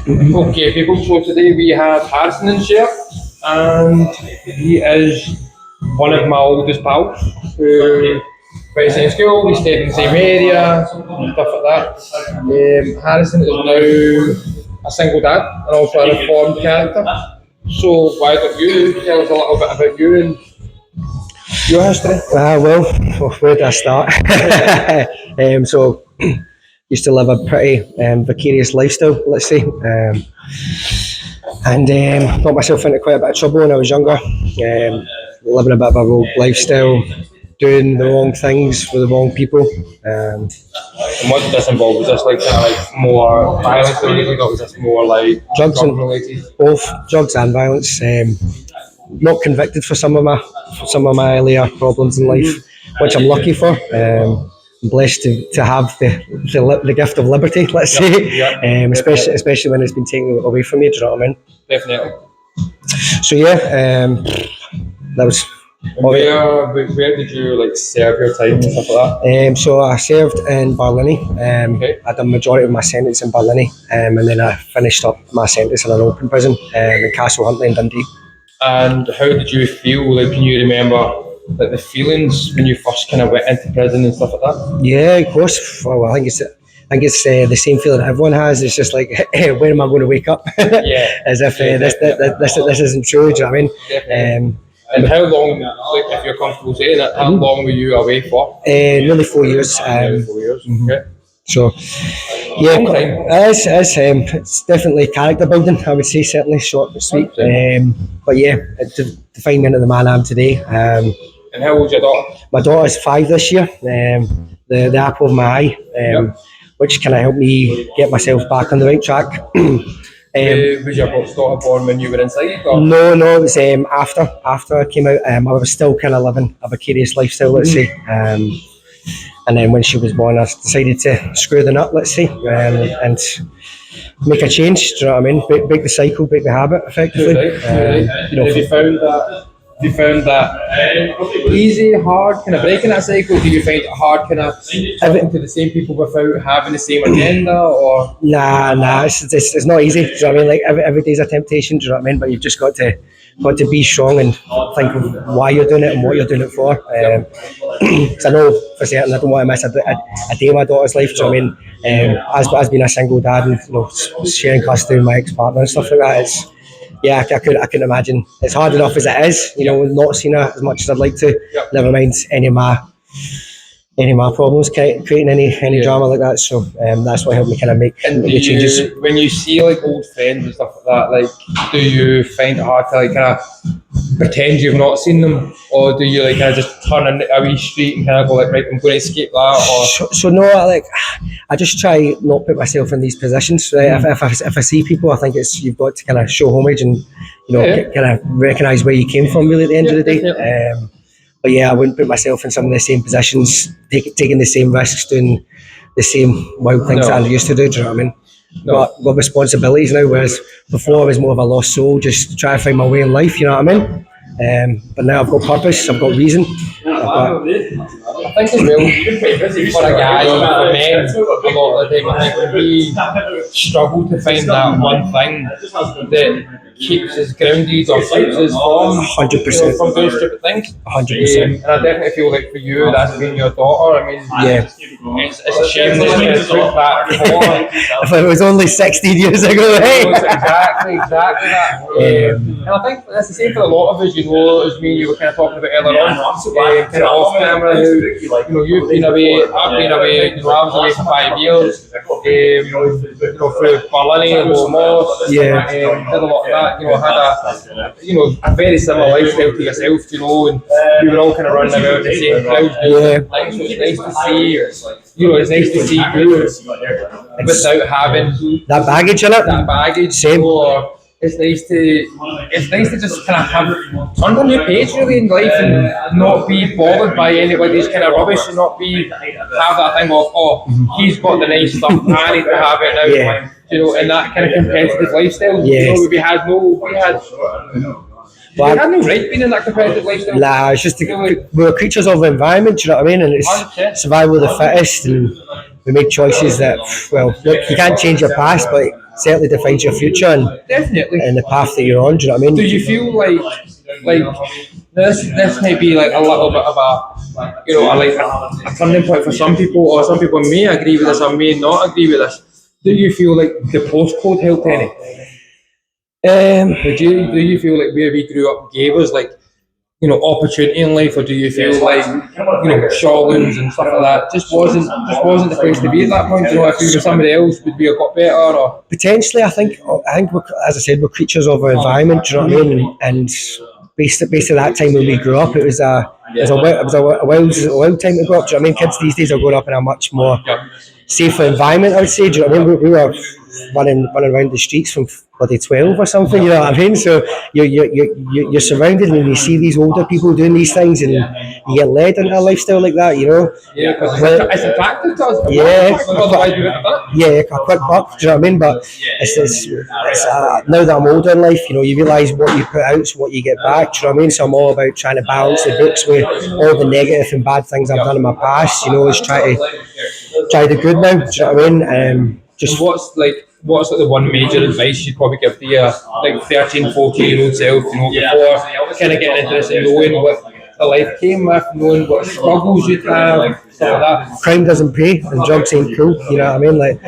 Okay, people. So today we have Harrison in share, and he is one of my oldest pals. Who went to the same school, we stayed in the same area, stuff like that. Harrison is now a single dad and also a reformed character. So why don't you tell us a little bit about you and your history? Where do I start? So, used to live a pretty vicarious lifestyle, let's say, and got myself into quite a bit of trouble when I was younger, living a bit of a rogue lifestyle, doing the wrong things for the wrong people. And what did this involve? Was this like kind of like more violence related, or was this more like Drugs drug and related? both drugs and violence. Not convicted for some of my earlier problems in life, which I'm lucky for. I'm blessed to have the gift of liberty, let's say, especially when it's been taken away from you. Do you know what I mean? Definitely. So that was. Where did you like serve your time and stuff like that? So I served in Barlinnie. Okay. I did the majority of my sentence in Barlinnie, and then I finished up my sentence in an open prison in Castle Huntly in Dundee. And how did you feel? Like, can you remember like the feelings when you first kind of went into prison and stuff like that? Yeah, of course. Well, I think it's the same feeling everyone has. It's just like, when am I going to wake up? Yeah. As if this isn't true. Do you know what I mean? Definitely. And how long, like, if you're comfortable saying it, how long were you away for? Nearly 4 years. Nearly 4 years. Okay. So, yeah, it's definitely character building, I would say, certainly short but sweet. But yeah, to define me into the man I am today. And how old's your daughter? My daughter's 5 this year, the apple of my eye, which kind of helped me get myself back on the right track. Was your daughter born when you were inside? Or? No, it was after I came out. I was still kind of living a vicarious lifestyle, let's say. And then when she was born, I decided to screw the nut, let's say, and make a change. Do you know what I mean? Break the cycle, break the habit, effectively. Right. Have you found that easy, hard, kind of breaking that cycle? Do you find it hard, kind of talking to the same people without having the same agenda, or? Nah, it's not easy. Do you know what I mean? Like every day's a temptation. Do you know what I mean? But you've just got to be strong and think of why you're doing it and what you're doing it for. Because I know for certain I don't want to miss a day of my daughter's life. Do you know what I mean? As being a single dad and sharing custody with my ex-partner and stuff like that, I couldn't imagine. It's hard enough as it is, not seeing her as much as I'd like to. Never mind any of my problems creating any drama like that. So that's what helped me kind of make the changes. When you see like old friends and stuff like that, like, do you find it hard to like kind of pretend you've not seen them, or do you like kind of just turn a wee street and kind of go like, right, I'm going to escape that? Or so no, I just try not put myself in these positions. Right? If I see people, I think you've got to kind of show homage and kind of recognise where you came from. Really, at the end of the day. But yeah, I wouldn't put myself in some of the same positions, taking the same risks, doing the same wild things that I used to do. Do you know what I mean? But I've got responsibilities now, whereas before I was more of a lost soul, just trying to find my way in life. You know what I mean? But now I've got purpose, I've got reason. I think as well, for a guy, for men, a lot of the time, I think we struggle to find that one thing that keeps us grounded or keeps us from 100% from doing stupid things. 100%. And I definitely feel like for you, that's been your daughter. I mean, it's a shame that you took that for. If it was only 16 years ago, hey? Exactly that. And I think that's the same for a lot of us, as me and you were kind of talking about earlier on, kind of off camera, how, you've been away, I've been away, I was away for 5 years, through Barlinnie and Moss, did a lot of that, had a very similar lifestyle to yourself, and we were all kind of running around the same crowds doing things, so it's nice to see, it's nice to see you without having that baggage in it. That baggage, same. It's nice to just kind of have turn a new page really in life and not be bothered by anybody's kind of rubbish and not have that thing of, he's got the nice stuff, I need to have it now. And that kind of competitive lifestyle. We had no right being in that competitive lifestyle. Nah, it's just we're creatures of the environment, do you know what I mean? And it's 100%. survival of the fittest, and we make choices that, look, you can't change your past, but certainly defines your future Definitely. and the path that you're on. Do you know what I mean? Do you feel like this might be like a little bit of a a turning point for some people, or some people may agree with this or may not agree with this? Do you feel like the postcode helped any? Do you feel like where we grew up gave us like opportunity in life, or do you feel like showrooms and stuff like that just wasn't the place to be at that point? If you were somebody else, would we have got better? Or Potentially, I think we're, as I said, we're creatures of our environment. Do you know what I mean? And based at that time when we grew up, it was a wild time to grow up. Do you know what I mean? Kids these days are growing up in a much more safer environment, I would say. Do you know what I mean? We were running around the streets from bloody 12 or something, you know what I mean? So you're surrounded and you see these older people doing these things, and you get led into a lifestyle like that, you know? Yeah, because it's attractive to us. Yeah, a quick buck, do you know what I mean? But now that I'm older in life, you realise what you put out is what you get back, do you know what I mean? So I'm all about trying to balance the books with all the negative and bad things I've done in my past, is try the good now, do you know what I mean? What's the one major advice you'd probably give to your 13, 14-year-old self, before kind of getting into this and knowing what the life came with, knowing what struggles you'd have, stuff like that? Crime doesn't pay and drugs ain't cool, you know what I mean? Like,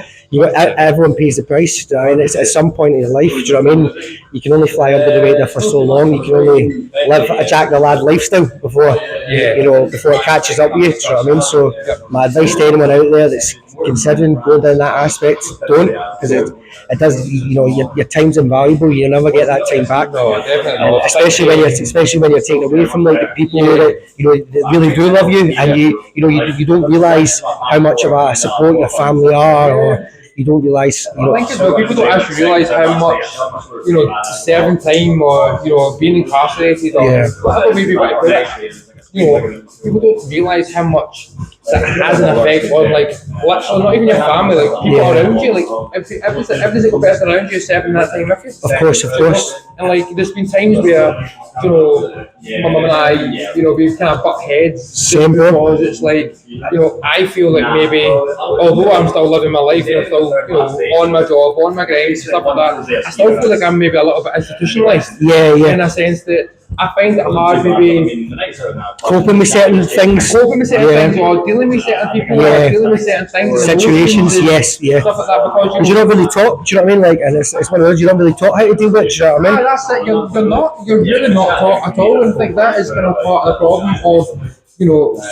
everyone pays the price. Do you know what I mean? It's at some point in your life, do you know what I mean? You can only fly under the radar for so long. You can only live a Jack the Lad lifestyle before it catches up with you. Do you know what I mean? So my advice to anyone out there that's considering going down that aspect, don't, because it does. Your time's invaluable. You never get that time back. No, definitely not. Especially when you're taken away from the people that really do love you, and you don't realise how much of a support your family are, or you don't realise. I think people don't actually realise how much serving time, or being incarcerated, or whatever way we want to put it. People don't realise how much that has an effect on, literally, not even your family, people around you. Every single person around you is serving that time with you. Of course. And there's been times where, my mum and I, we've kind of butt heads. Same, bro. Because it's I feel like maybe, although I'm still living my life and I'm still, on my job, on my grind, stuff like that, I still feel like I'm maybe a little bit institutionalised. Yeah. In a sense that I find it hard maybe coping with certain things, or dealing with certain people, or dealing with certain things, situations, stuff like that, because you're not really taught. Do you know what I mean? And it's one of those, you're not really taught how to deal with it. Do you know what I mean? That's it. You're really not taught at all, and I think that is kind of part of the problem of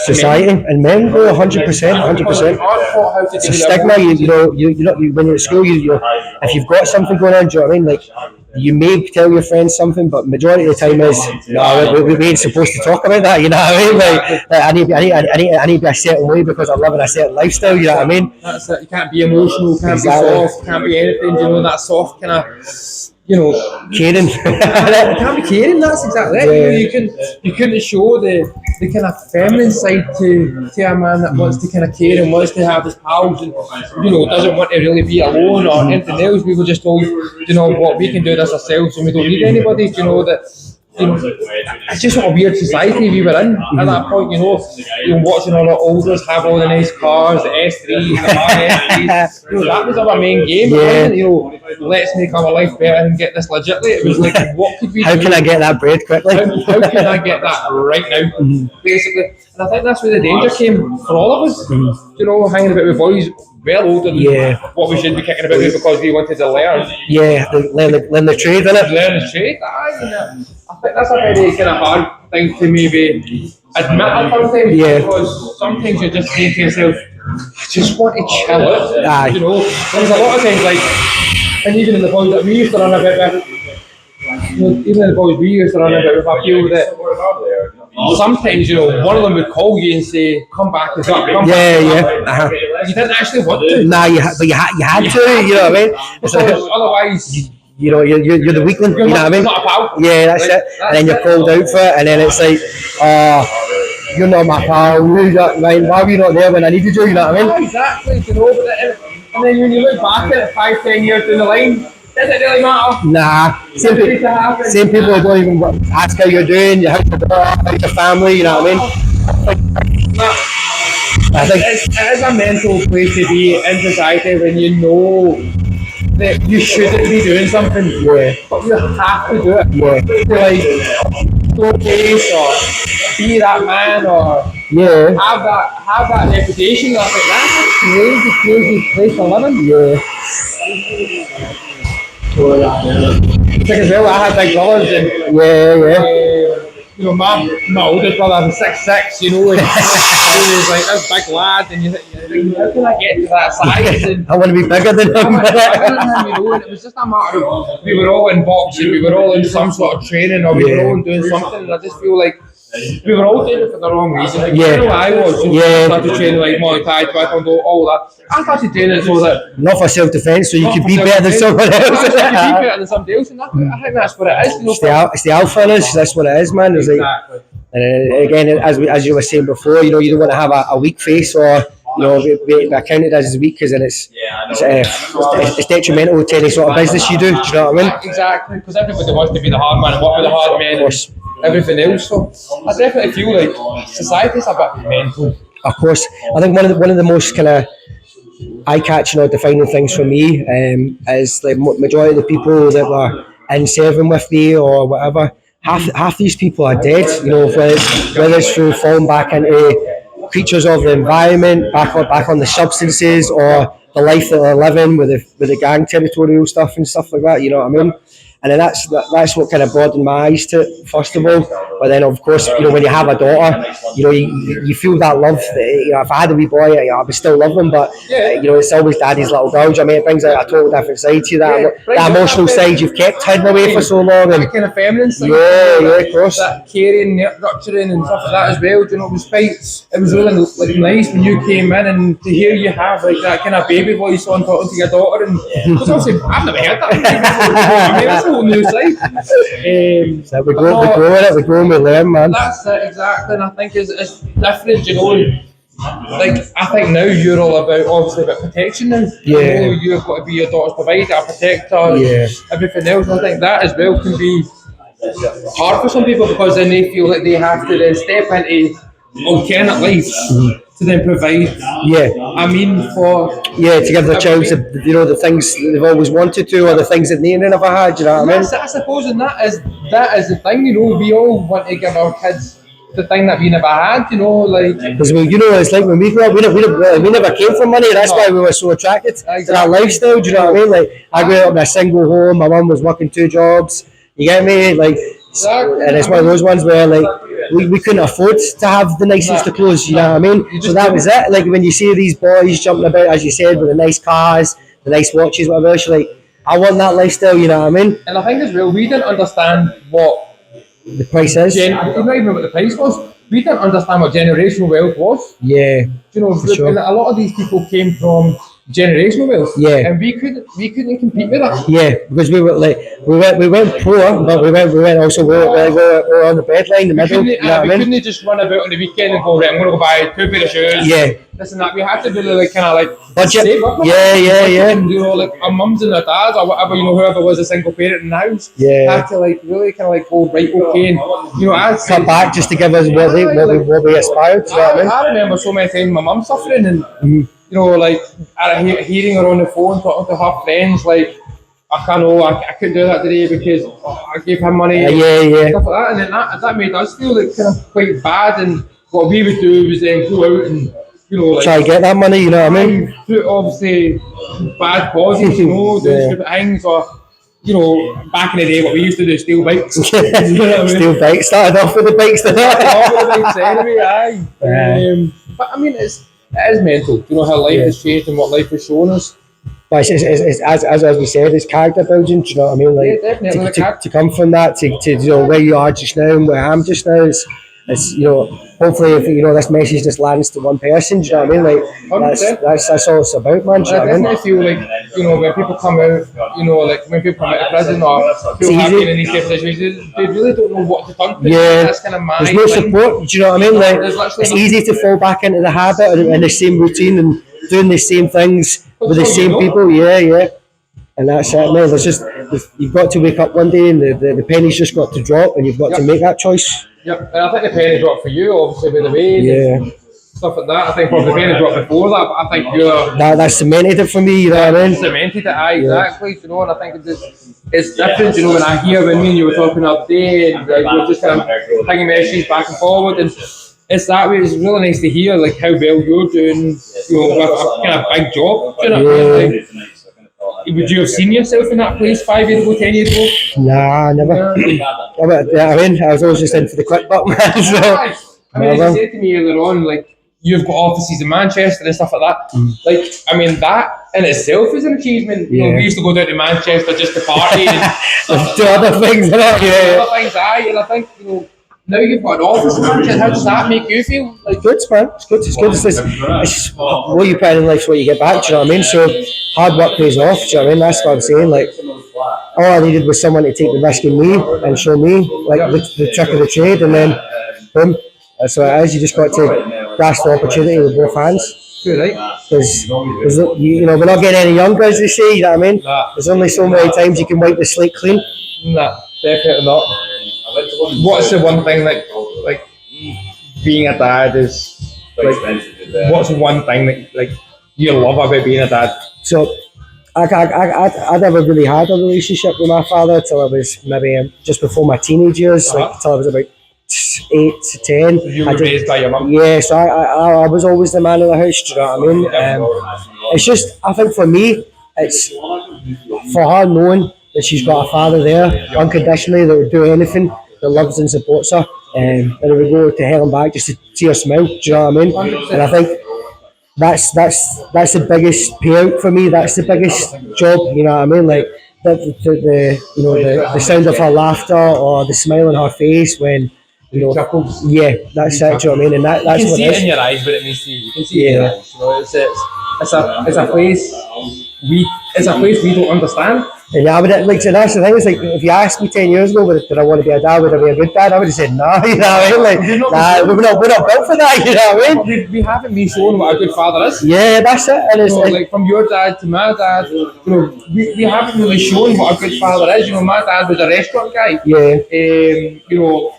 society and men. 100%. It's a stigma. When you're at school, if you've got something going on, do you know what I mean? You may tell your friends something, but majority of the time is we ain't supposed to talk about that. You know what I mean? I need to be a certain way because I'm living a certain lifestyle. You know what I mean? That's it. You can't be emotional. Can't be soft. Can't be anything. That soft kind of. Caring. You can't be caring. That's exactly it. You couldn't show the kind of feminine side to a man that wants to kind of care and wants to have his pals and doesn't want to really be alone or anything else. We were just told, what, we can do this ourselves and we don't need anybody. It's just a weird society we were in at that point. Watching all our elders have all the nice cars, the S3s, the S3s. That was our main game. Let's make our life better and get this legitly. It was what could we How do? can I get that bread quickly? How can I get that right now? Basically. And I think that's where the danger came for all of us. Hanging about with boys well older than what we should be kicking about with because we wanted to learn. Learn the trade, innit? Learn the trade. I think that's a very kind of hard thing to maybe admit at sometimes. Because sometimes you're just saying to yourself, I just want to chill out. There's a lot of times and even in the boys that we used to run about with, I feel that sometimes, one of them would call you and say, come back and start. You didn't actually want to. Nah, but you had to, you know what I mean? Because otherwise... you're the weakling, you know what I mean? Not a pal. Yeah, that's it. And then you're called out for it, and then it's like, you're not my pal, why were you not there when I needed you, you know what I mean? Exactly, and then when you look back at it 5-10 years down the line, does it really matter? Nah. Same people who don't even ask how you're doing, how's your daughter, how's your family, you know what I mean? I think it is a mental place to be in society when that you shouldn't be doing something, but you have to do it. To like showcase or be that man or have that reputation. I think that's a crazy place to live in. It's like as well, I had big brothers and you know, my oldest brother was 6'6", you know, and he was like this big lad, and you think, how can I get to that size? And I want to be bigger than him. you know, and it was just a matter of we were all in boxing, we were all in some sort of training, or we were all doing something, and I just feel like we were all doing it for the wrong reason. Like, you know, I was. I started training like Muay Thai, Taekwondo, all that. I started training so that not for self-defense, so you can be better than someone else. You can be better than somebody else, and I think that's what it is. You know, it's the alpha in us. That's what it is, man. It's exactly. Like, and again, as you were saying before, you know, you don't want to have a weak face or you know be accounted as weak because then it's detrimental to any sort of business you do. Do you know what I mean? Exactly, because everybody wants to be the hard man and work with the hard men. Of course. Everything else, so I definitely feel like society's a bit mental. Of course, I think one of the most kind of eye-catching or defining things for me is like majority of the people that were in serving with me or whatever. Half these people are dead. You know, whether it's through falling back into creatures of the environment, back on the substances or the life that they're living with the gang territorial stuff and stuff like that. You know what I mean? And then that's what kind of broadened my eyes to it, first of all. But then, of course, you know, when you have a daughter, you know, you feel that love. You know, if I had a wee boy, I would still love him. But you know, it's always daddy's little girl. I mean, it brings out a total different side to you. That emotional side you've kept hidden away for so long. And that kind of feminine side. Yeah, of course. That caring, nurturing, and stuff like that as well. You know, it was really like nice when you came in and to hear you have like that kind of baby voice on talking to your daughter. And because obviously I've never heard that before. I mean, that's a whole new side. So we grow in it, we grow and we learn, man. That's it, exactly, and I think it's different, you know. Like, I think now you're all obviously about protection now. You know, you've got to be your daughter's provider, a protector, everything else. I think that as well can be hard for some people because then they feel like they have to then step into alternate lives to then provide. To give their child the things they've always wanted to or the things that they never had. You know what I mean? I suppose, and that is the thing. You know, we all want to give our kids the thing that we never had. You know, like because you know it's like when we grew up, we never came from money. That's why we were so attracted to that lifestyle. Do you know what I mean? Like I grew up in a single home. My mum was working 2 jobs. You get me? Like, and it's one of those ones where like. We couldn't afford to have the nicest of clothes, you know what I mean? So that was it. Like when you see these boys jumping about, as you said, with the nice cars, the nice watches, whatever else, you're like, I want that lifestyle, you know what I mean? And I think as well, we didn't understand what the price is. Not even what the price was. We didn't understand what generational wealth was. Yeah. You know, sure. And a lot of these people came from generational wealth. Yeah. And we couldn't compete with that. Yeah, because we were like we went poor, but we went also we were on the breadline, the middle. We couldn't just run about on the weekend and go, right, I'm going to go buy 2 pair of shoes. Yeah. This and that. We had to really like kind of like budget. Save up. Yeah. You know, like our mums and our dads or whatever, you know, whoever was a single parent in the house. Yeah. Had to like really kind of like go right, okay, and you know, cut back just to give us what we aspired to. I remember so many times my mum suffering and. You know, like hearing her on the phone talking to her friends, like I couldn't do that today because I gave him money, stuff like that, and then that made us feel like kind of quite bad. And what we would do was then go out and you know, like, try to get that money. You know what I mean? Through obviously bad causes, you know, doing stupid things or. You know, back in the day, what we used to do, steal bikes. You know what I mean? Steal bikes. Started off with the bikes. Anyway, but I mean, it is mental. You know how life has changed and what life has shown us. But it's as we said, it's character building. Do you know what I mean? Like to come from that to you know where you are just now and where I am just now. It's you know hopefully if you know this message just lands to one person. Do you know what I mean? Like that's all it's about, man. Do you know what I mean? I feel like you know when people come out, you know, like when people come out of prison or feel happy in these types of situations, they really don't know what to turn to. Yeah, that's kind of my. There's no support. Do you know what I mean? Like it's easy to fall back into the habit and the same routine and doing the same things with the same people. Yeah. And that's it. No, you've got to wake up one day and the penny's just got to drop and you've got to make that choice. Yep, and I think the penny dropped for you, obviously, by the way. Yeah. stuff like that. I think probably the penny dropped before that, but I think you're That cemented it for me, you know what I mean? cemented it, exactly, you know, and I think it's different, you know, when I hear when me and you were talking the other day, and like, we're just kind of hanging messages back and forward, and it's that way. It's really nice to hear like how well you're doing, you know, with a kind of big job. Do you know what I mean? Like, would you have seen yourself in that place 5 years ago, 10 years ago? Nah, never. Yeah, I mean, I was always just in for the quick buck, man. So, I mean, as you said to me earlier on, like, you've got offices in Manchester and stuff like that. Like, I mean, that in itself is an achievement. You know, we used to go down to Manchester just to party and do other things, other things, and I think, you know, now you've got an office in Manchester. How does that make you feel? Like, good, man. It's good. It's good. It's what you put in life's what you get back. Do you know what I mean? So hard work pays off. Do you know what I mean? That's what I'm saying. Like, all I needed was someone to take the risk in me and show me like the trick of the trade, and then boom. That's what it is. You just got to grasp the opportunity with both hands. right? Because you know, we're not getting any younger, as they say. You know what I mean? There's only so many times you can wipe the slate clean. Nah, definitely not. What's the one thing like being a dad is like? What's one thing that like you love about being a dad? So I never really had a relationship with my father till I was maybe just before my teenage years, like till I was about 8 to 10. So you were raised by your mum? Yeah, so I was always the man of the house. Do you know what I mean? It's just, I think for me, it's for her knowing that she's got a father there unconditionally that would do anything, that loves and supports her, and it would go to hell and back just to see her smile. Do you know what I mean? And I think that's the biggest payout for me. That's the biggest job. You know what I mean? Like the you know the sound of her laughter or the smile on her face when you know. Yeah, that's it. Do you know what I mean? And that's you can what see it it is. in your eyes, but it means to you. You can see it in your eyes. You know, it's a place we don't understand. And yeah, I would like. So that's the thing. It's like if you asked me 10 years ago, did I want to be a dad? Would I be a good dad? I would have said no. You know what I mean? Like, nah, we're not built for that. You know what I mean? We haven't been shown what a good father is. Yeah, that's it. And it's like from your dad to my dad, you know, we haven't really shown what a good father is. You know, my dad was a restaurant guy. Yeah. You know,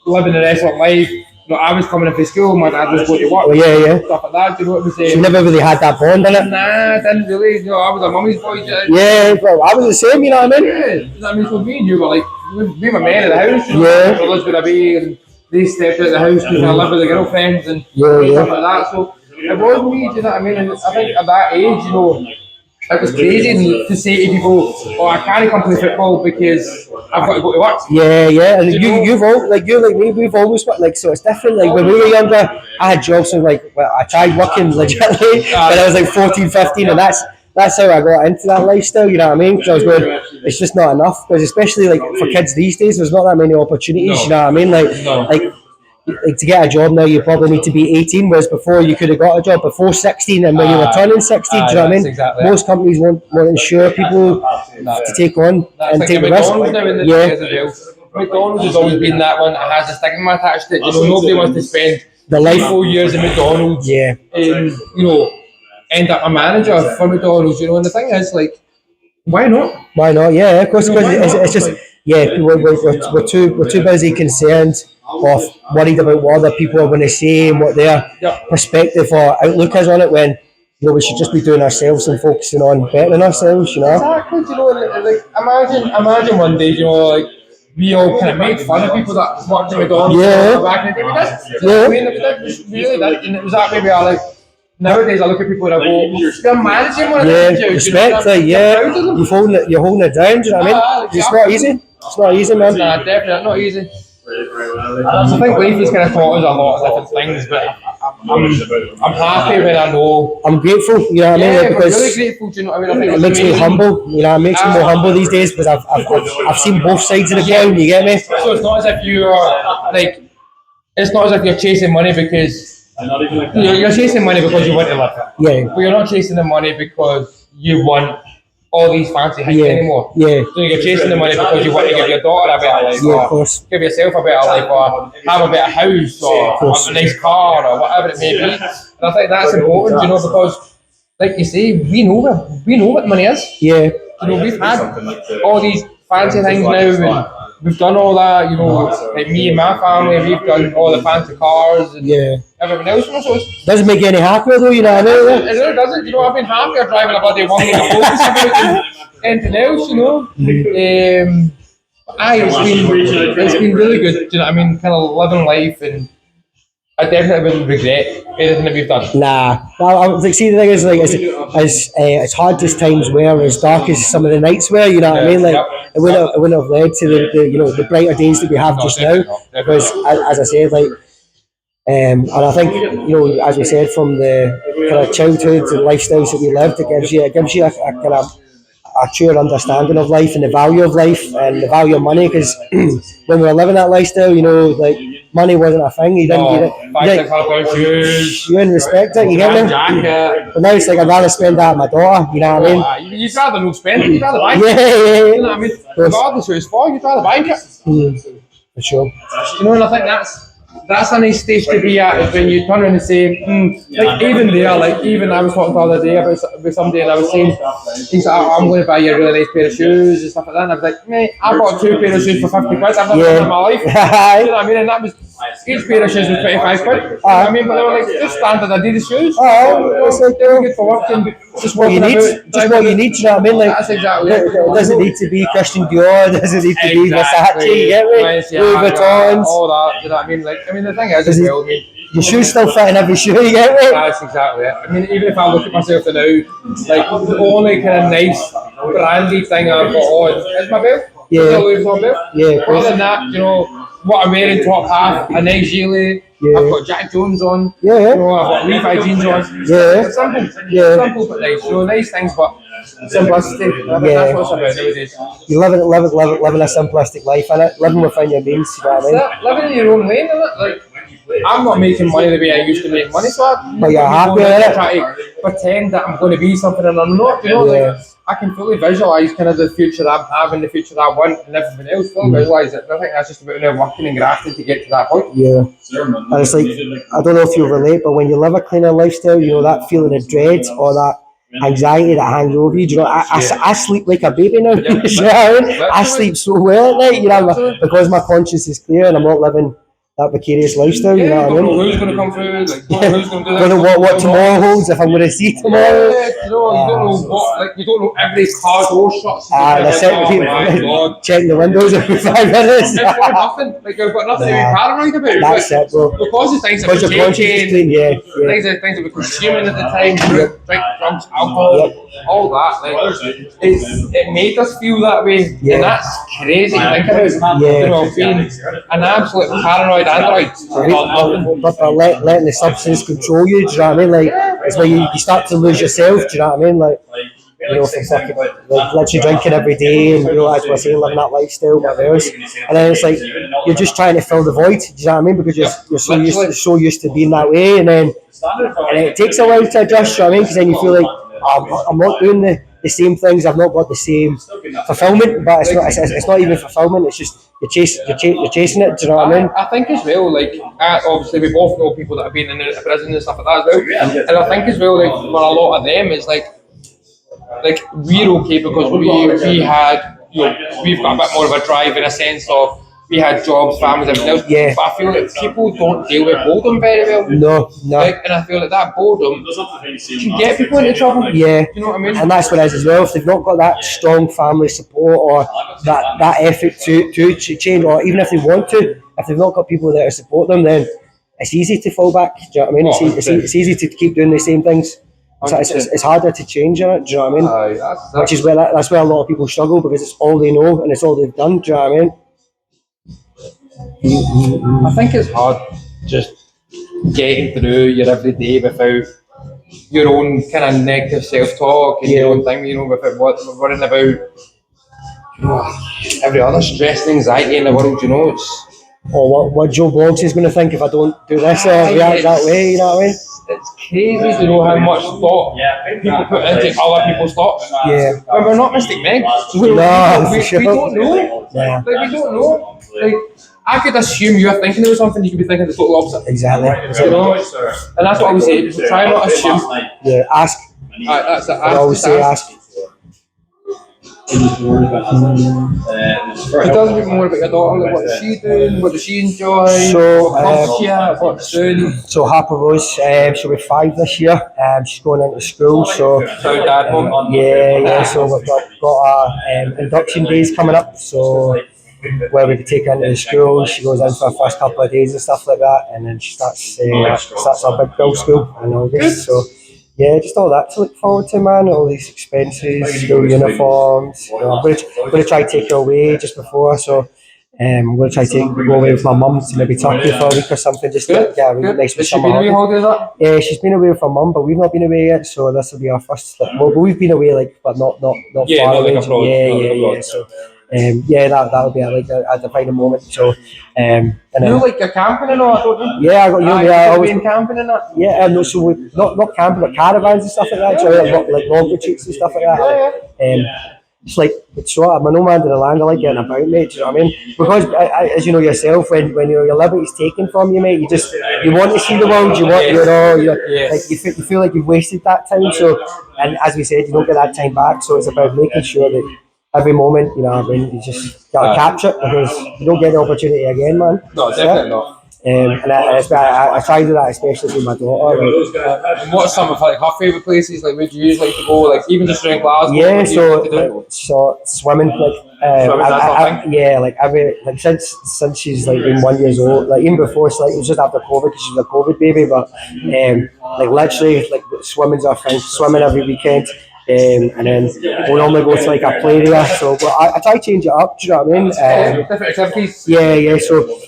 living the restaurant life. You know, I was coming in from school, my dad was going to work. Yeah. Stuff like that. You know what I'm saying? So you never really had that bond in it? Nah, didn't really. You know, I was a mummy's boy. Yeah, well, I was the same, you know what I mean? Yeah, you know what I mean? So me and you were like, we were men in the house. You know, Yeah. brothers would away and they stepped out of the house to kind of live with their girlfriends and stuff like that. So it was me, do you know what I mean? And I think at that age, you know, it was crazy to say to people, "Oh, I can't come to the football because I've got to go to work." Yeah, and you've all like you're like me. We've always like so it's different. Like when we were younger, I had jobs and like I tried working legitimately when I was like 14, 15, and that's how I got into that lifestyle. You know what I mean? Because I was going, it's just not enough. Because especially like for kids these days, there's not that many opportunities. You know what I mean? Like to get a job now, you probably need to be 18, whereas before you could have got a job before 16, and when you were turning 16, do you know what I mean? Exactly. Most companies won't insure people to take on and take the risk. McDonald's has always been that one that has a stigma attached to it. You know, nobody wants to spend the life 4 years in McDonald's. Yeah. And you know, end up a manager for McDonald's. You know, and the thing is, like, why not? Why not? Yeah, of course. Because it's just we're too busy concerned or worried about what other people are going to say and what their perspective or outlook is on it when you know we should just be doing ourselves and focusing on bettering ourselves. You know. Exactly. You know, like imagine one day, you know, like we all kind of made fun of people that worked at McDonald's back in the day. We did. Yeah. I mean, we really did, and it was that maybe I like. Nowadays, I look at people and I go, "They're managing one of these." Respect, you're holding it down. Do you know what I mean? It's not easy. It's not easy, man. Nah, definitely not easy. I think life has kind of taught us a lot of different things, but I'm happy when I know. I'm grateful, you know what I mean? Yeah, because really grateful. Do you know what I mean? I think it makes me humble. You know, it makes me more humble these days because I've seen both sides of the coin. You get me? So it's not as if you're like, it's not as if you're chasing money because you're chasing money because you want to live. Yeah. But you're not chasing the money because you want all these fancy things anymore. Yeah. So you're chasing the money because you want to give your daughter a better life, of course. give yourself a better life, or have a better house, or a nice car, or whatever it may be. And I think that's important, you know, because, like you say, we know what money is. Yeah. You know, we've had all these fancy things now, and we've done all that, you know, like me and my family, we've done all the fancy cars and everything else, you know, so it's, Doesn't make you any happier though, you know what I mean? it really doesn't, you know, I've been happier driving a bloody one lane of focus about than anything else, you know. It's been really good, do you know what I mean, kind of living life, and I definitely wouldn't regret anything that we've done. Nah. Well, I like, see, the thing is, like, as hard as times were, as dark as some of the nights were, you know what I mean? Like, it wouldn't have led to the you know, the brighter days that we have just now. Because, as I said, like, and I think, you know, as we said, from the kind of childhood and lifestyles that we lived, it gives you a kind of a truer understanding of life and the value of life and the value of money. Because when we were living that lifestyle, you know, like, money wasn't a thing. You didn't respect it. You get me? But now it's like, I'd rather spend that on my daughter. You know what I mean? You'd rather not spend it. You'd rather buy it. Yeah. You know what I mean? Regardless who it's for, you'd rather buy it. For sure. You know, and I think that's a nice stage to be at, is when you turn around and say, like, even there, like, even I was talking the other day about somebody, and I was saying, he's like, I'm going to buy you a really nice pair of shoes and stuff like that, and I was like, mate, I bought 2 pairs of shoes for 50 quid, I've never done in my life. You know what I mean? And that was, each pair of shoes was 25 quid. You know what I mean? But they were like, just standard Adidas shoes. It's like, they're good for work and just what you need. Just what you need, you know what I mean? Like, that's exactly it. It doesn't need to be Christian Dior, it doesn't need to be Versace, you get me? Louis Vuittons. All that, you know what I mean? Like, I mean, the thing is, well, I mean, your shoes still fit in every shoe, you get me? That's exactly it. I mean, even if I look at myself now, like, the only kind of nice, brandy thing I've got on is my belt. Yeah. Louis Vuitton belt. Yeah. Other than that, you know, what I'm wearing, top half, a nice gilet. Yeah. I've got Jack Jones on. Yeah. You know, I've got Levi jeans on. Yeah. It's simple. Yeah. Simple but nice. You know, nice things, but simplicity. I think that's what it's about nowadays. You living a simplistic life, innit? Living within your means, you know what I mean? Living in your own lane, innit? Like, I'm not making money the way I used to make money, so but you're happy with it. Try to pretend that I'm going to be something and I'm not. You know, like, I can fully visualise kind of the future I'm having, the future I want, and everything else. Fully visualise it. I think that's just about now working and grafting to get to that point. Yeah. And it's like, I don't know if you relate, but when you live a cleaner lifestyle, you know, that feeling of dread or that anxiety that hangs over you. Do you know, I sleep like a baby now. You know what I mean? I sleep so well at night, you know, because my conscience is clear and I'm not living that vicarious lifestyle, you know what I mean? You don't know who's going to come through, like, who's going to do that. Don't know what tomorrow holds, if I'm going to see tomorrow. You know, you don't know what, like, you don't know every car door shuts. Checking the windows every 5 minutes. It's got nothing, like, you've got nothing to be paranoid about. That's it, bro. Because of things that we're changing, things that we're consuming at the time, drink, drugs, alcohol, all that, like, it made us feel that way, and that's crazy to think about. You know, being an absolute paranoid android. But letting the substance control you, do you know what I mean? Like, it's where you start to lose yourself, do you know what I mean? Like, you know, from fucking, like, literally drinking every day, and, you know, as we're saying, living that lifestyle, whatever else. And then it's like, you're just trying to fill the void, do you know what I mean? Because you're so used to being that way, and then it takes a while to adjust, you know what I mean? Because then you feel like, I'm not doing the same things, I've not got the same fulfillment, but it's not even fulfillment, it's just you're chasing it, do you know what I mean? I think as well, like, obviously we both know people that have been in prison and stuff like that as well, and I think as well, like, for a lot of them, it's like we're okay because we had, you know, we've got a bit more of a drive in a sense of we had jobs, families, everything else. Yeah. But I feel like people don't deal with boredom very well. No. Like, and I feel like that boredom can get people into trouble. Yeah. You know what I mean? And that's what it is as well. If they've not got that strong family support or that effort to change, or even if they want to, if they've not got people there to support them, then it's easy to fall back. Do you know what I mean? It's easy to keep doing the same things. It's harder to change in it. Do you know what I mean? Which is where that's where a lot of people struggle, because it's all they know and it's all they've done. Do you know what I mean? I think it's hard just getting through your everyday without your own kind of negative self-talk and your own thing, you know, without worrying about, you know, every other stress and anxiety in the world, you know. It's, or what Joe Bloggs is going to think if I don't do this or react that way, you know what I mean? It's crazy to know how much thought people put into other people's thoughts. Yeah. But we're not Mystic Men. We don't know. Yeah. Like, we don't know. Like, I could assume you're thinking about something, you could be thinking the total opposite. Exactly. You know? And that's what I would say. Try not to assume. Yeah, ask. That's it. I always say ask. So tell us a bit more about your daughter. Like, what is she doing? What does she enjoy? So, What club is she at? What's she doing? So Harper Rose, she'll be 5 this year. She's going into school. So So dad, mum. yeah. So we've got our induction days coming up. So where we take her into the school, she goes in for the first couple of days and stuff like that, and then she starts our big girl school in August. So yeah, just all that to look forward to, man. All these expenses, school uniforms. I'm going to try to take her away just before. So I'm going to try to go away with my mum to maybe Turkey for a week or something, just to get a really nice Has she summer been away holiday. holidays? Yeah, she's been away with her mum, but we've not been away yet. So this will be our first. Well, we've been away but not Yeah, far not away. like abroad. Yeah. So that'll be a defining moment. So and then, You like your camping and all, don't you? yeah, I got I always been camping and that. yeah, no, so we not camping, but caravans and stuff like that. So like long retreats and stuff like that. It's like I'm a nomad in the land. I like getting about, mate. Do you know what I mean? Because as you know yourself, when your liberty's taken from you, mate, you want to see the world. You want like you feel like you've wasted that time. So and as we said, you don't get that time back. So it's about making sure that every moment, you know what I mean, you just gotta capture it because you don't get the opportunity again, man. No, definitely not. And I try to do that, especially with my daughter. And what's some of her favourite places? Like, would you usually like to go? Like, even just around Glasgow? Yeah, what do you like to do? so swimming, since she's like been 1 year old, like even before, it was just after COVID because she's a COVID baby. But like literally, like swimming's our thing. Swimming every weekend. And then we normally go to like a play area. So I try to change it up. Do you know what I mean? Different activities. Yeah. So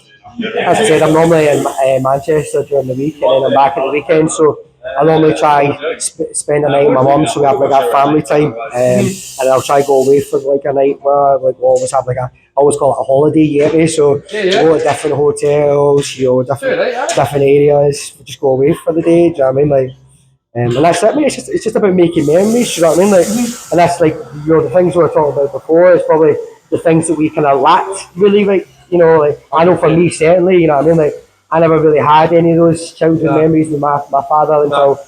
as I said, I'm normally in Manchester during the week, and then I'm back at the weekend. So I normally try spend a night with my mum, so we have like a family time, and I'll try go away for like a night where like we always have I always call it a holiday, So go to different hotels, different areas, just go away for the day. Do you know what I mean? Like. And that's it, mate. It's just about making memories. Do you know what I mean? Like, and that's like the things we were talking about before. Is probably the things that we kind of lacked, really. Like like I know for me certainly, you know what I mean. Like I never really had any of those childhood memories with my father until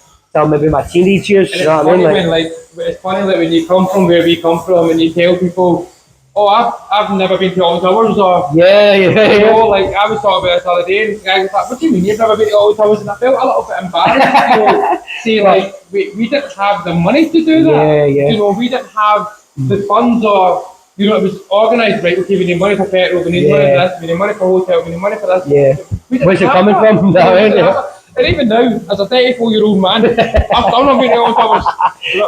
maybe my teenage years. And you know what I mean? It's funny when you come from where we come from and you tell people, oh, I've never been to Alton Towers, or like I was talking about this the other day, and the guy was like, what do you mean you've never been to Alton Towers? And I felt a little bit embarrassed, say like we didn't have the money to do that. We didn't have the funds, or it was organised, right? Okay, we need money for petrol, we need money for this, we need money for hotel, we need money for this. Where's it coming from? And even now, as a 34-year-old man, I've still not been to Alton Towers.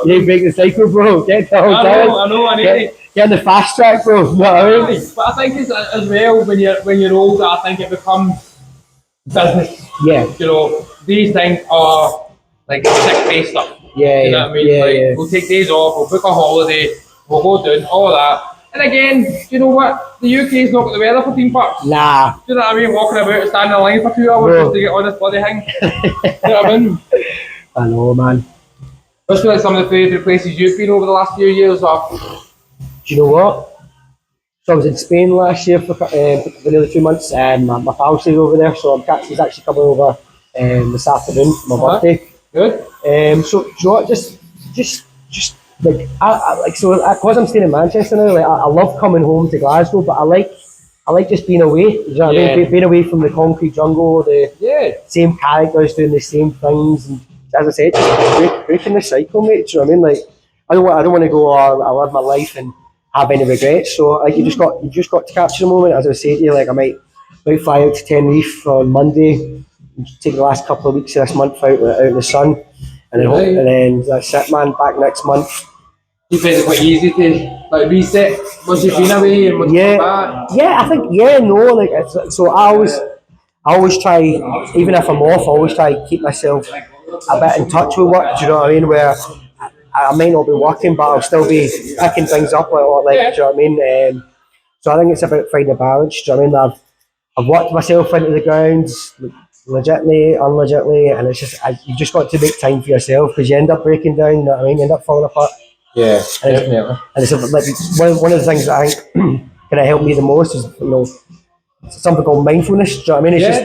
You ain't break the cycle, bro. Get to Alton Towers. I know, I need to. Get on the fast track, bro. You know what I mean? But I think it's as well when you're older, I think it becomes business. Yeah. These things are like sick pay stuff. Yeah. You know what I mean? We'll take days off, we'll book a holiday, we'll go doing all of that. And again, you know what? The UK's not got the weather for theme parks. Nah. Do you know what I mean? Walking about and standing in line for 2 hours just to get on this bloody thing. You know what I mean? I know, man. What's been like some of the favourite places you've been over the last few years? Do you know what? So I was in Spain last year for nearly 2 months, and my pal stays over there, so he's actually coming over this afternoon for my birthday. Good. So do you know what? Just like because I'm staying in Manchester now. Like I love coming home to Glasgow, but I like just being away. You know what I mean? Being away from the concrete jungle, the same characters doing the same things, and as I said, just breaking the cycle, mate. Do you know what I mean? Like I don't want to go. I live my life and have any regrets. So like you just got to capture the moment. As I say to you, like I might fly out to Tenerife on Monday, take the last couple of weeks of this month out in the sun, and then that's it, man. Back next month. You find it quite easy to like reset once you've been away and once you come back? Yeah, I think so I always try, even if I'm off, I always try to keep myself a bit in touch with work. Do you know what I mean? Where I might not be working, but I'll still be picking things up do you know what I mean? So I think it's about finding a balance. Do you know what I mean? I've worked myself into the ground, legitimately, unlegitimately, and it's just you just got to make time for yourself because you end up breaking down. You know what I mean? You end up falling apart. Yeah, definitely. And it's like one of the things that I think kind of helped me the most is something called mindfulness. Do you know what I mean? It's just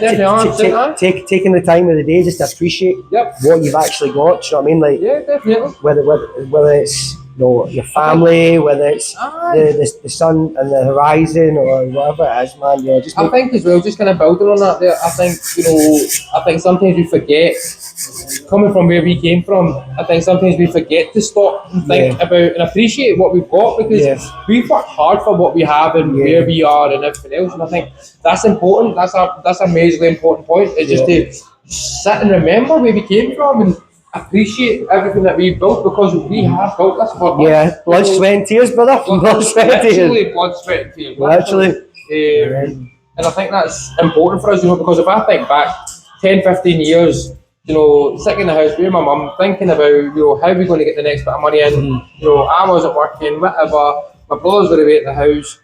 taking the time of the day just to appreciate what you've actually got. Do you know what I mean? Like definitely. Whether it's your family, whether it's the sun and the horizon or whatever it is, man. Yeah, just I think as well, just kind of building on that there, I think, I think sometimes we forget, coming from where we came from, I think sometimes we forget to stop and think about and appreciate what we've got, because we've worked hard for what we have and where we are and everything else, and I think that's important. That's a majorly important point. It's just to sit and remember where we came from and appreciate everything that we've built, because we have built this for us. Yeah, blood, sweat and tears, brother. Blood, sweat and tears. Literally blood, sweat and tears. Literally. And I think that's important for us, because if I think back 10, 15 years, sitting in the house with my mum, thinking about, how are we going to get the next bit of money in, I wasn't working, whatever, my brothers were away at the house,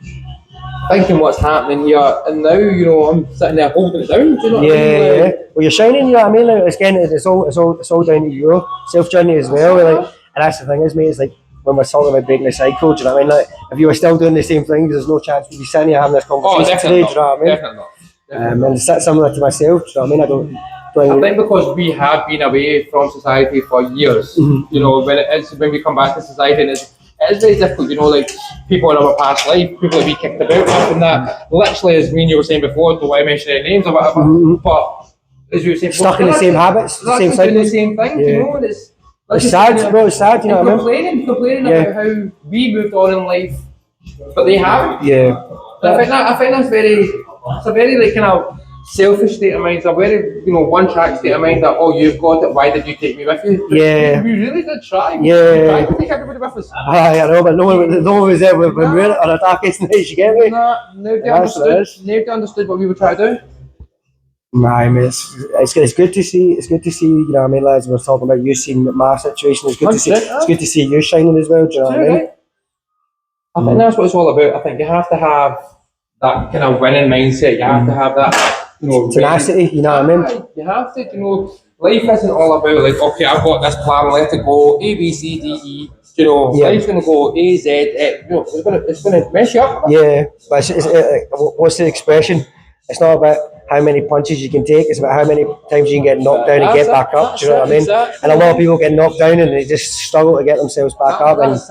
thinking what's happening here, and now, I'm sitting there holding it down, do you know what I mean? Yeah. Well, you're shining, you know what I mean? Like, again, it's all down to your self-journey as well, like, and that's the thing is, mate, it's like, when we're talking about breaking the cycle, do you know what I mean? Like, if you were still doing the same thing, there's no chance we'd be sitting here having this conversation today, do you know what I mean? Definitely not. And it's similar to myself, do you know what I mean? I think because we have been away from society for years, when we come back to society, and it's very difficult, like people in our past life, people that we kicked about up, and that literally, as me and you were saying before, don't want to mention any names or whatever, but as you were saying, stuck in the same habits, the same cycles, the same thing, and it's sad, bro. It's sad, you know what I mean? Complaining about how we moved on in life, but they haven't. Yeah. I think that's it's a very like kind of selfish state of mind. It's a very one-track state of mind that you've got it. Why did you take me with you? Yeah. We really did try. Yeah. We tried to take everybody with us. I know, but no one was there when we were on the darkest night. You get me? Nobody understood what we were trying to do. I mean, it's good to see. It's good to see. You know what I mean, lads. We're talking about you seeing my situation. It's good to see. It's good to see you shining as well. Do you know what I mean? I think that's what it's all about. I think you have to have that kind of winning mindset. You have to have that, tenacity. You know what I mean? You have to. Life isn't all about like, okay, I've got this plan. Let it go. A, B, C, D, E. Life's gonna go A, Z. It's gonna mess you up. Yeah, but what's the expression? It's not about how many punches you can take, it's about how many times you can get knocked down and get back up. Do you know what I mean? Exactly. And a lot of people get knocked down and they just struggle to get themselves back up. That's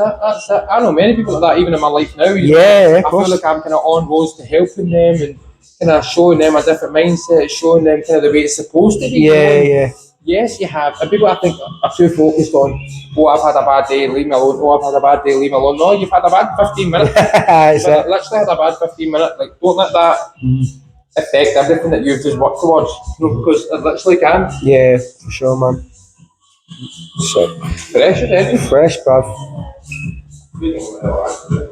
it. I know many people like that even in my life now. I feel like I'm kind of on roads to helping them and kind of showing them a different mindset, showing them kind of the way it's supposed to be. Yeah. Yes, you have. And people, I think, are too focused on, I've had a bad day, leave me alone. I've had a bad day, leave me alone. No, you've had a bad 15 minutes. Literally had a bad 15 minutes. Like, don't let that affect everything that you've just worked towards. Because it literally can. Yeah, for sure, man. So, fresh, bruv.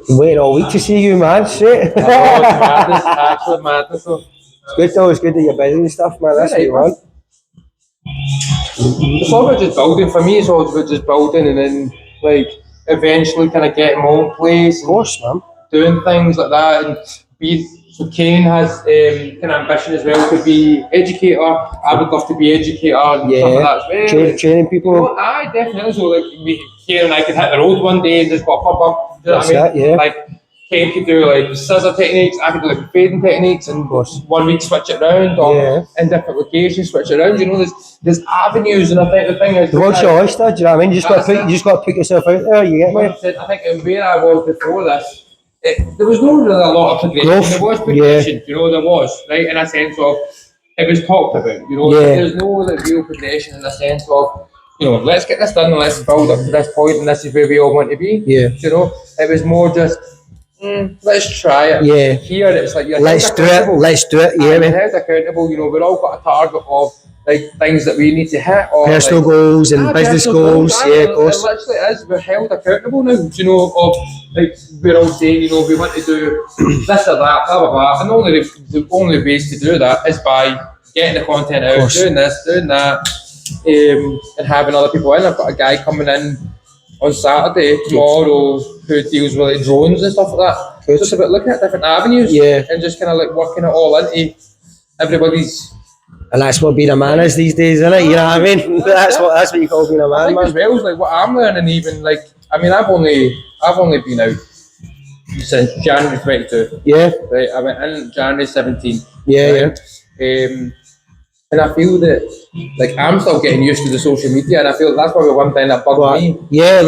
Waiting all week to see you, man. Shit. It's madness. Absolute madness. It's good though. It's good that you're busy and stuff, man. That's what you want. It's all about just building. For me, it's all about just building, and then like eventually kind of getting my own place. Of course, man. Doing things like that, and so Kane has kind of ambition as well to be educator. I would love to be educator and stuff like that as well. Training people. I definitely. So like Kane and I could hit the road one day and just bump. Do you know what I mean? Yeah. Like Kane could do like scissor techniques, I could do like fading techniques, and 1 week switch it around, or in different locations switch it around. There's avenues, and I think the thing is, the world's your oyster. Do you know what I mean? You just got to put yourself out there. You get me? I think where I was before this, there was no really a lot of progression. There was progression, there was, right, in a sense of it was talked about. There's no like, real progression in the sense of, let's get this done and let's build up to this point, and this is where we all want to be. Yeah. It was more just. Let's try it. Yeah. Here it's like let's do it. Yeah, man. Held accountable. We've all got a target of like things that we need to hit, or personal goals and business goals. Yeah, of course. It literally is. We're held accountable now. Of like we're all saying, we want to do this or that, blah blah blah. And the only ways to do that is by getting the content out, doing this, doing that, and having other people in. I've got a guy coming in on Saturday, tomorrow, who deals with like drones and stuff like that. Good. Just about looking at different avenues, and just kind of like working it all into everybody's. And that's what being a man is these days, isn't it? You know what I mean? That's what you call being a man. I think as well is like what I'm learning. Even like, I mean, I've only been out since January 22. Yeah. Right. I went in January 17. Yeah. Right? And I feel that, like, I'm still getting used to the social media, and I feel that's probably one thing that bugs But me. yeah,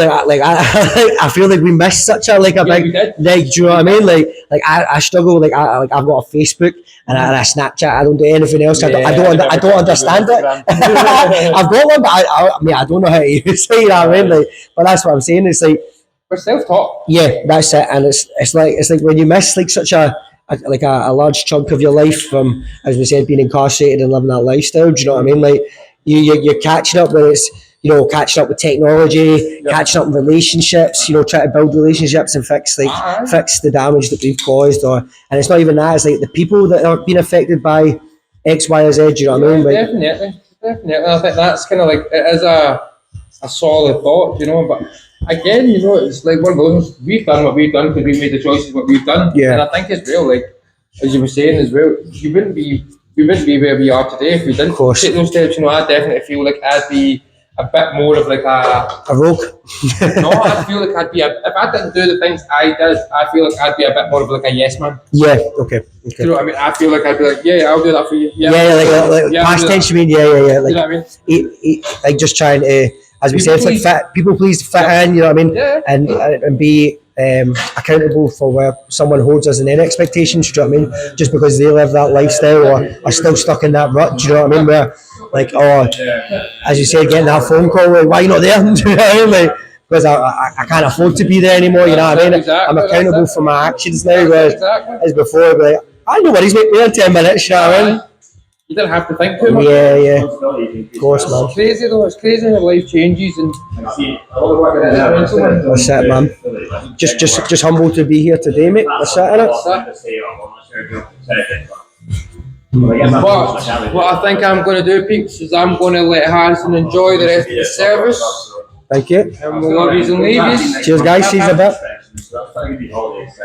I feel like we missed such a like a Yeah, we big did. like. Do you know what I mean? I struggle. Like I've got a Facebook and a Snapchat. I don't do anything else. I don't understand it. I've got one, but I mean I don't know how to use it. You know what I mean? Like, but that's what I'm saying. It's like We're self-taught. yeah, that's it. And it's like when you miss like such a large chunk of your life from, as we said, being incarcerated and living that lifestyle. Do you know what I mean? Like you're catching up when it's catching up with technology, catching up with relationships. Trying to build relationships and fix the damage that we've caused. And it's not even that. It's like the people that are being affected by X, Y, or Z. Do you know what I mean? Like, Definitely. I think that's kind of like, it is a solid thought, But again, it's like one of those. We've done what we've done because we made the choices what we've done. Yeah. And I think as well, like as you were saying as well, we wouldn't be where we are today if we didn't take those steps. I definitely feel like I'd be a bit more of like a rogue. no, I feel like I'd be if I didn't do the things I did, I feel like I'd be a bit more of like a yes man. Yeah. Okay. Do you know what I mean? I feel like I'd be like, yeah, I'll do that for you. Yeah, like past tense. You mean yeah. Like, you know what I mean? Like just trying to, as we said, it's like people please fit in. You know what I mean? Yeah. And be accountable for where someone holds us in their expectations. Do you know what I mean? Just because they live that lifestyle or are still stuck in that rut. Do you know what I mean? Where like, as you said, getting that phone call, like, why are you not there? Do you know what I mean? Like, because I can't afford to be there anymore. You know what I mean? I'm accountable for my actions now, whereas as before, like, I know what he's making in 10 minutes. You know what I mean? You didn't have to think too much. Yeah. Of course, man. It's crazy though. It's crazy how life changes and. That's it, man. Just humble to be here today, mate. That's it, innit? What I think I'm going to do, peeps, is I'm going to let Harrison enjoy the rest of the service. Thank you. And we'll love yous and leave yous. Cheers, guys. See you in a bit.